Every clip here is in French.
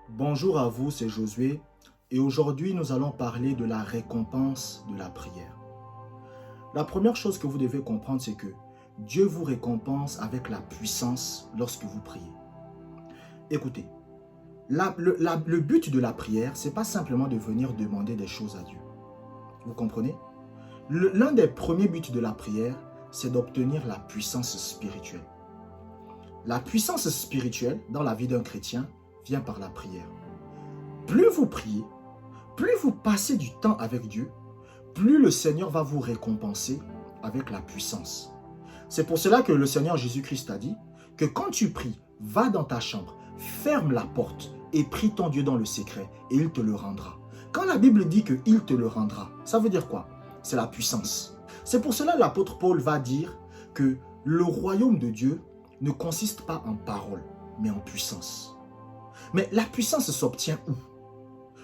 Bonjour à vous, c'est Josué et aujourd'hui nous allons parler de la récompense de la prière. La première chose que vous devez comprendre, c'est que Dieu vous récompense avec la puissance lorsque vous priez. Écoutez, le but de la prière, ce n'est pas simplement de venir demander des choses à Dieu. Vous comprenez? L'un des premiers buts de la prière, c'est d'obtenir la puissance spirituelle. La puissance spirituelle dans la vie d'un chrétien vient par la prière. Plus vous priez, plus vous passez du temps avec Dieu, plus le Seigneur va vous récompenser avec la puissance. C'est pour cela que le Seigneur Jésus-Christ a dit que quand tu pries, va dans ta chambre, ferme la porte et prie ton Dieu dans le secret et il te le rendra. Quand la Bible dit qu'il te le rendra, ça veut dire quoi? C'est la puissance. C'est pour cela que l'apôtre Paul va dire que le royaume de Dieu ne consiste pas en paroles, mais en puissance. Mais la puissance s'obtient où?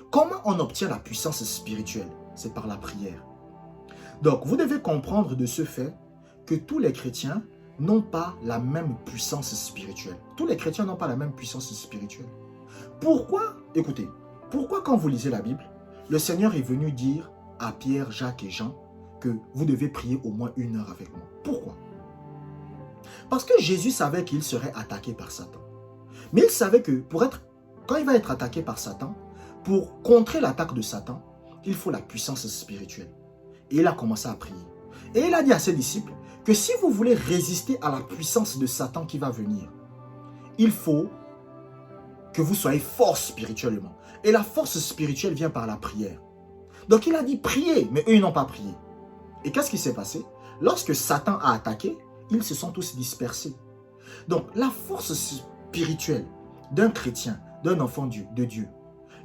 Comment on obtient la puissance spirituelle? C'est par la prière. Donc, vous devez comprendre de ce fait que tous les chrétiens n'ont pas la même puissance spirituelle. Tous les chrétiens n'ont pas la même puissance spirituelle. Pourquoi? Écoutez, pourquoi quand vous lisez la Bible, le Seigneur est venu dire à Pierre, Jacques et Jean que vous devez prier au moins 1 heure avec moi? Pourquoi? Parce que Jésus savait qu'il serait attaqué par Satan. Mais il savait que quand il va être attaqué par Satan, pour contrer l'attaque de Satan, il faut la puissance spirituelle. Et il a commencé à prier. Et il a dit à ses disciples que si vous voulez résister à la puissance de Satan qui va venir, il faut que vous soyez fort spirituellement. Et la force spirituelle vient par la prière. Donc il a dit priez, mais eux ils n'ont pas prié. Et qu'est-ce qui s'est passé? Lorsque Satan a attaqué, ils se sont tous dispersés. Donc la force spirituelle d'un chrétien, d'un enfant de Dieu,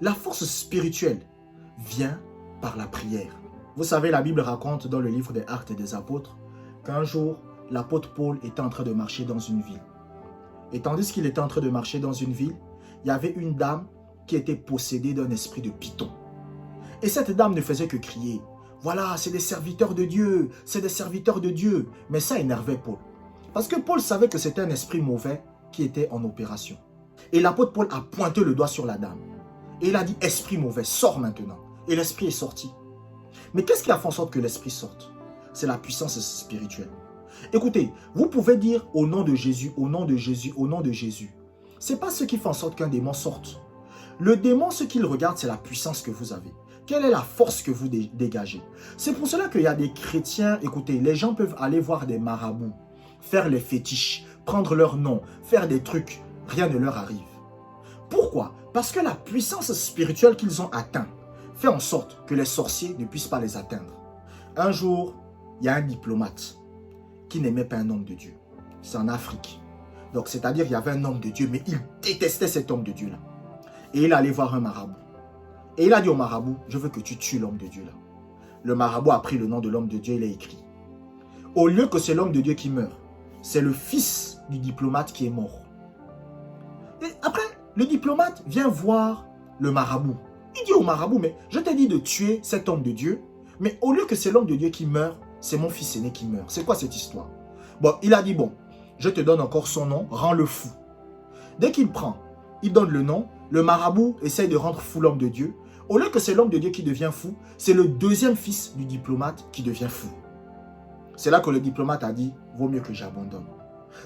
la force spirituelle vient par la prière. Vous savez, la Bible raconte dans le livre des Actes des Apôtres qu'un jour, l'apôtre Paul était en train de marcher dans une ville. Et tandis qu'il était en train de marcher dans une ville, il y avait une dame qui était possédée d'un esprit de python. Et cette dame ne faisait que crier, « Voilà, c'est des serviteurs de Dieu, c'est des serviteurs de Dieu. » Mais ça énervait Paul. Parce que Paul savait que c'était un esprit mauvais qui était en opération. Et l'apôtre Paul a pointé le doigt sur la dame. Et il a dit, esprit mauvais, sors maintenant. Et l'esprit est sorti. Mais qu'est-ce qui a fait en sorte que l'esprit sorte? C'est la puissance spirituelle. Écoutez, vous pouvez dire au nom de Jésus, au nom de Jésus, au nom de Jésus. Ce n'est pas ce qui fait en sorte qu'un démon sorte. Le démon, ce qu'il regarde, c'est la puissance que vous avez. Quelle est la force que vous dégagez? C'est pour cela qu'il y a des chrétiens, écoutez, les gens peuvent aller voir des marabouts, faire les fétiches, prendre leur nom, faire des trucs, rien ne leur arrive. Pourquoi? Parce que la puissance spirituelle qu'ils ont atteint fait en sorte que les sorciers ne puissent pas les atteindre. Un jour, il y a un diplomate qui n'aimait pas un homme de Dieu. C'est en Afrique. Donc, c'est-à-dire qu'il y avait un homme de Dieu, mais il détestait cet homme de Dieu-là. Et il allait voir un marabout. Et il a dit au marabout, je veux que tu tues l'homme de Dieu-là. Le marabout a pris le nom de l'homme de Dieu, il a écrit. Au lieu que c'est l'homme de Dieu qui meurt, c'est le fils du diplomate qui est mort. Et après, le diplomate vient voir le marabout. Il dit au marabout, mais je t'ai dit de tuer cet homme de Dieu, mais au lieu que c'est l'homme de Dieu qui meurt, c'est mon fils aîné qui meurt. C'est quoi cette histoire? Bon, il a dit, bon, je te donne encore son nom, rends-le fou. Dès qu'il prend, il donne le nom, le marabout essaye de rendre fou l'homme de Dieu. Au lieu que c'est l'homme de Dieu qui devient fou, c'est le deuxième fils du diplomate qui devient fou. C'est là que le diplomate a dit, vaut mieux que j'abandonne.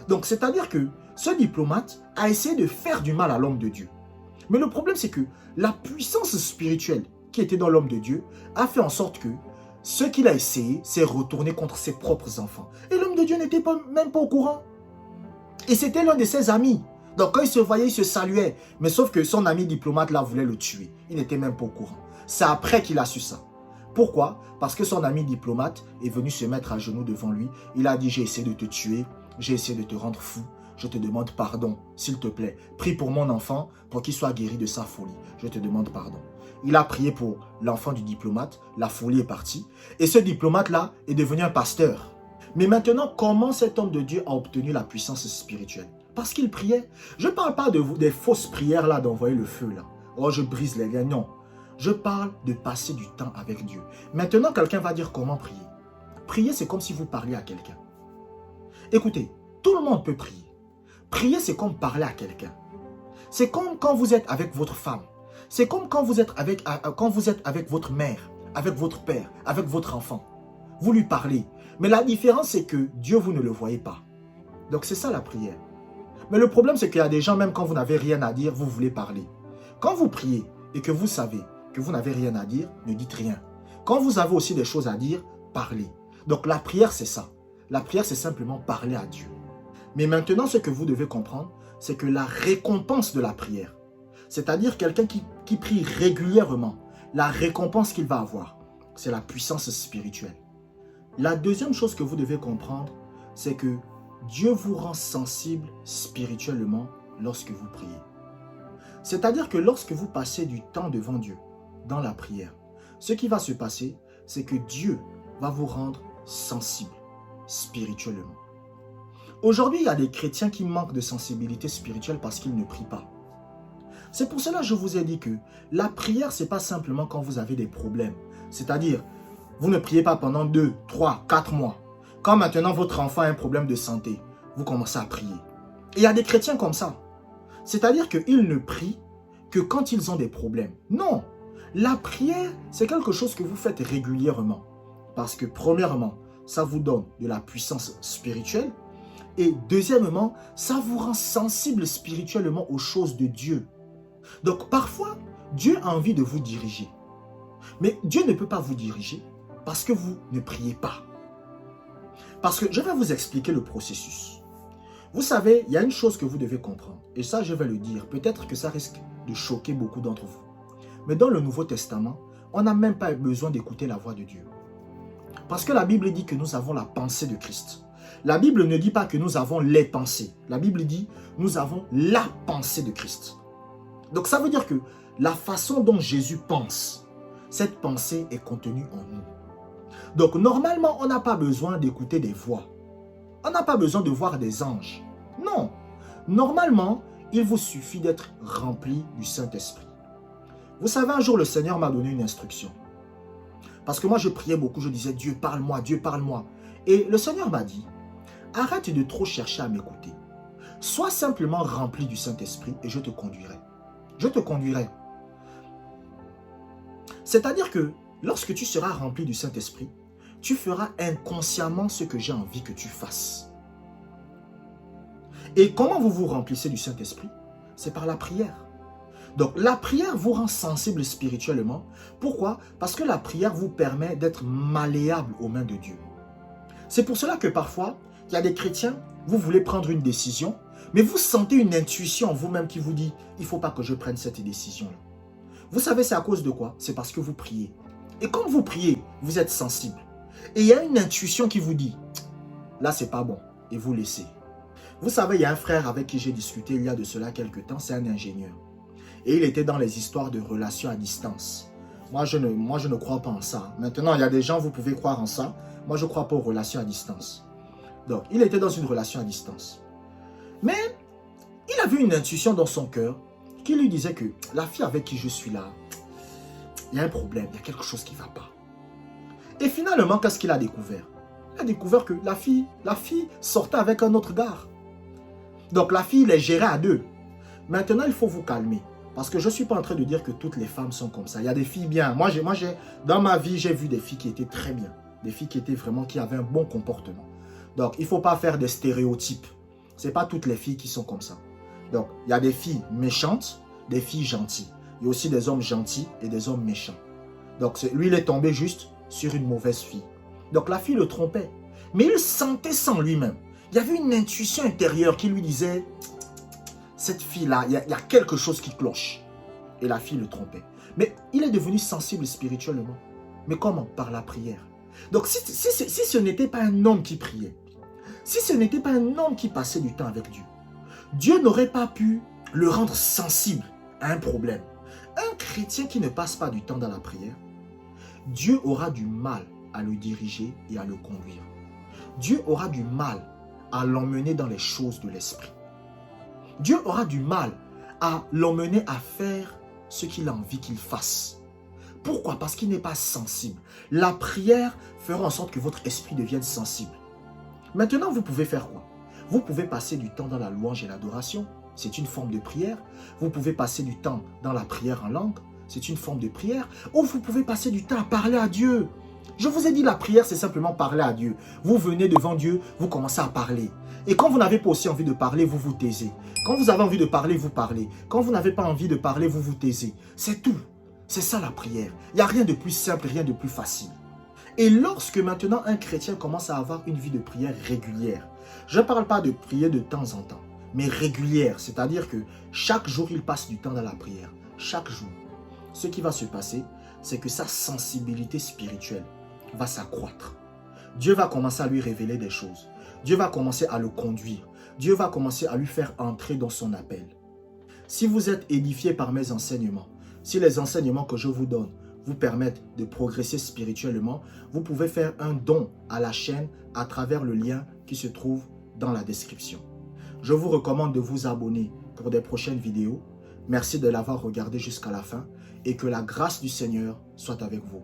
Donc, c'est-à-dire que ce diplomate a essayé de faire du mal à l'homme de Dieu. Mais le problème, c'est que la puissance spirituelle qui était dans l'homme de Dieu a fait en sorte que ce qu'il a essayé s'est retourné contre ses propres enfants. Et l'homme de Dieu n'était même pas au courant. Et c'était l'un de ses amis. Donc, quand il se voyait, il se saluait. Mais sauf que son ami diplomate, là, voulait le tuer. Il n'était même pas au courant. C'est après qu'il a su ça. Pourquoi? Parce que son ami diplomate est venu se mettre à genoux devant lui. Il a dit, j'ai essayé de te tuer. J'ai essayé de te rendre fou. Je te demande pardon, s'il te plaît. Prie pour mon enfant, pour qu'il soit guéri de sa folie. Je te demande pardon. Il a prié pour l'enfant du diplomate. La folie est partie. Et ce diplomate-là est devenu un pasteur. Mais maintenant, comment cet homme de Dieu a obtenu la puissance spirituelle? Parce qu'il priait. Je ne parle pas des fausses prières là, d'envoyer le feu là. Oh, je brise les liens. Non. Je parle de passer du temps avec Dieu. Maintenant, quelqu'un va dire comment prier. Prier, c'est comme si vous parliez à quelqu'un. Écoutez, tout le monde peut prier. Prier, c'est comme parler à quelqu'un. C'est comme quand vous êtes avec votre femme. C'est comme quand vous êtes avec votre mère, avec votre père, avec votre enfant. Vous lui parlez. Mais la différence, c'est que Dieu, vous ne le voyez pas. Donc, c'est ça la prière. Mais le problème, c'est qu'il y a des gens, même quand vous n'avez rien à dire, vous voulez parler. Quand vous priez et que vous savez que vous n'avez rien à dire, ne dites rien. Quand vous avez aussi des choses à dire, parlez. Donc, la prière, c'est ça. La prière, c'est simplement parler à Dieu. Mais maintenant, ce que vous devez comprendre, c'est que la récompense de la prière, c'est-à-dire quelqu'un qui prie régulièrement, la récompense qu'il va avoir, c'est la puissance spirituelle. La deuxième chose que vous devez comprendre, c'est que Dieu vous rend sensible spirituellement lorsque vous priez. C'est-à-dire que lorsque vous passez du temps devant Dieu, dans la prière, ce qui va se passer, c'est que Dieu va vous rendre sensible spirituellement. Aujourd'hui, il y a des chrétiens qui manquent de sensibilité spirituelle parce qu'ils ne prient pas. C'est pour cela que je vous ai dit que la prière, ce n'est pas simplement quand vous avez des problèmes. C'est-à-dire, vous ne priez pas pendant 2, 3, 4 mois. Quand maintenant votre enfant a un problème de santé, vous commencez à prier. Et il y a des chrétiens comme ça. C'est-à-dire qu'ils ne prient que quand ils ont des problèmes. Non, la prière, c'est quelque chose que vous faites régulièrement. Parce que premièrement, ça vous donne de la puissance spirituelle. Et deuxièmement, ça vous rend sensible spirituellement aux choses de Dieu. Donc parfois, Dieu a envie de vous diriger. Mais Dieu ne peut pas vous diriger parce que vous ne priez pas. Parce que je vais vous expliquer le processus. Vous savez, il y a une chose que vous devez comprendre. Et ça, je vais le dire. Peut-être que ça risque de choquer beaucoup d'entre vous. Mais dans le Nouveau Testament, on n'a même pas besoin d'écouter la voix de Dieu. Parce que la Bible dit que nous avons la pensée de Christ. La Bible ne dit pas que nous avons les pensées. La Bible dit nous avons la pensée de Christ. Donc ça veut dire que la façon dont Jésus pense, cette pensée est contenue en nous. Donc normalement, on n'a pas besoin d'écouter des voix. On n'a pas besoin de voir des anges. Non. Normalement, il vous suffit d'être rempli du Saint-Esprit. Vous savez, un jour, le Seigneur m'a donné une instruction. Parce que moi, je priais beaucoup, je disais, Dieu, parle-moi, Dieu, parle-moi. Et le Seigneur m'a dit, arrête de trop chercher à m'écouter. Sois simplement rempli du Saint-Esprit et je te conduirai. Je te conduirai. C'est-à-dire que lorsque tu seras rempli du Saint-Esprit, tu feras inconsciemment ce que j'ai envie que tu fasses. Et comment vous vous remplissez du Saint-Esprit? C'est par la prière. Donc la prière vous rend sensible spirituellement. Pourquoi? Parce que la prière vous permet d'être malléable aux mains de Dieu. C'est pour cela que parfois, il y a des chrétiens, vous voulez prendre une décision, mais vous sentez une intuition en vous-même qui vous dit, il ne faut pas que je prenne cette décision-là. Vous savez, c'est à cause de quoi? C'est parce que vous priez. Et quand vous priez, vous êtes sensible. Et il y a une intuition qui vous dit, là, c'est pas bon. Et vous laissez. Vous savez, il y a un frère avec qui j'ai discuté il y a de cela quelques temps, c'est un ingénieur. Et il était dans les histoires de relations à distance. Moi, je ne crois pas en ça. Maintenant, il y a des gens, vous pouvez croire en ça. Moi, je ne crois pas aux relations à distance. Donc, il était dans une relation à distance. Mais, il avait une intuition dans son cœur qui lui disait que la fille avec qui je suis là, il y a un problème, il y a quelque chose qui ne va pas. Et finalement, qu'est-ce qu'il a découvert? Il a découvert que la fille sortait avec un autre gars. Donc, la fille les gérait à deux. Maintenant, il faut vous calmer. Parce que je ne suis pas en train de dire que toutes les femmes sont comme ça. Il y a des filles bien. Moi, dans ma vie, j'ai vu des filles qui étaient très bien. Des filles qui avaient un bon comportement. Donc, il ne faut pas faire des stéréotypes. Ce n'est pas toutes les filles qui sont comme ça. Donc, il y a des filles méchantes, des filles gentilles. Il y a aussi des hommes gentils et des hommes méchants. Donc, lui, il est tombé juste sur une mauvaise fille. Donc, la fille le trompait. Mais il sentait sans lui-même. Il y avait une intuition intérieure qui lui disait... Cette fille-là, il y a quelque chose qui cloche. Et la fille le trompait. Mais il est devenu sensible spirituellement. Mais comment? Par la prière. Donc si ce n'était pas un homme qui priait, si ce n'était pas un homme qui passait du temps avec Dieu, Dieu n'aurait pas pu le rendre sensible à un problème. Un chrétien qui ne passe pas du temps dans la prière, Dieu aura du mal à le diriger et à le conduire. Dieu aura du mal à l'emmener dans les choses de l'esprit. Dieu aura du mal à l'emmener à faire ce qu'il a envie qu'il fasse. Pourquoi? Parce qu'il n'est pas sensible. La prière fera en sorte que votre esprit devienne sensible. Maintenant, vous pouvez faire quoi? Vous pouvez passer du temps dans la louange et l'adoration. c'est une forme de prière. Vous pouvez passer du temps dans la prière en langue, c'est une forme de prière. Ou vous pouvez passer du temps à parler à Dieu. Je vous ai dit, la prière, c'est simplement parler à Dieu. Vous venez devant Dieu, vous commencez à parler. Et quand vous n'avez pas aussi envie de parler, vous vous taisez. Quand vous avez envie de parler, vous parlez. Quand vous n'avez pas envie de parler, vous vous taisez. C'est tout. C'est ça la prière. Il n'y a rien de plus simple, rien de plus facile. Et lorsque maintenant un chrétien commence à avoir une vie de prière régulière, je ne parle pas de prier de temps en temps, mais régulière, c'est-à-dire que chaque jour il passe du temps dans la prière, chaque jour. Ce qui va se passer, c'est que sa sensibilité spirituelle va s'accroître. Dieu va commencer à lui révéler des choses. Dieu va commencer à le conduire. Dieu va commencer à lui faire entrer dans son appel. Si vous êtes édifié par mes enseignements, si les enseignements que je vous donne vous permettent de progresser spirituellement, vous pouvez faire un don à la chaîne à travers le lien qui se trouve dans la description. Je vous recommande de vous abonner pour des prochaines vidéos. Merci de l'avoir regardé jusqu'à la fin et que la grâce du Seigneur soit avec vous.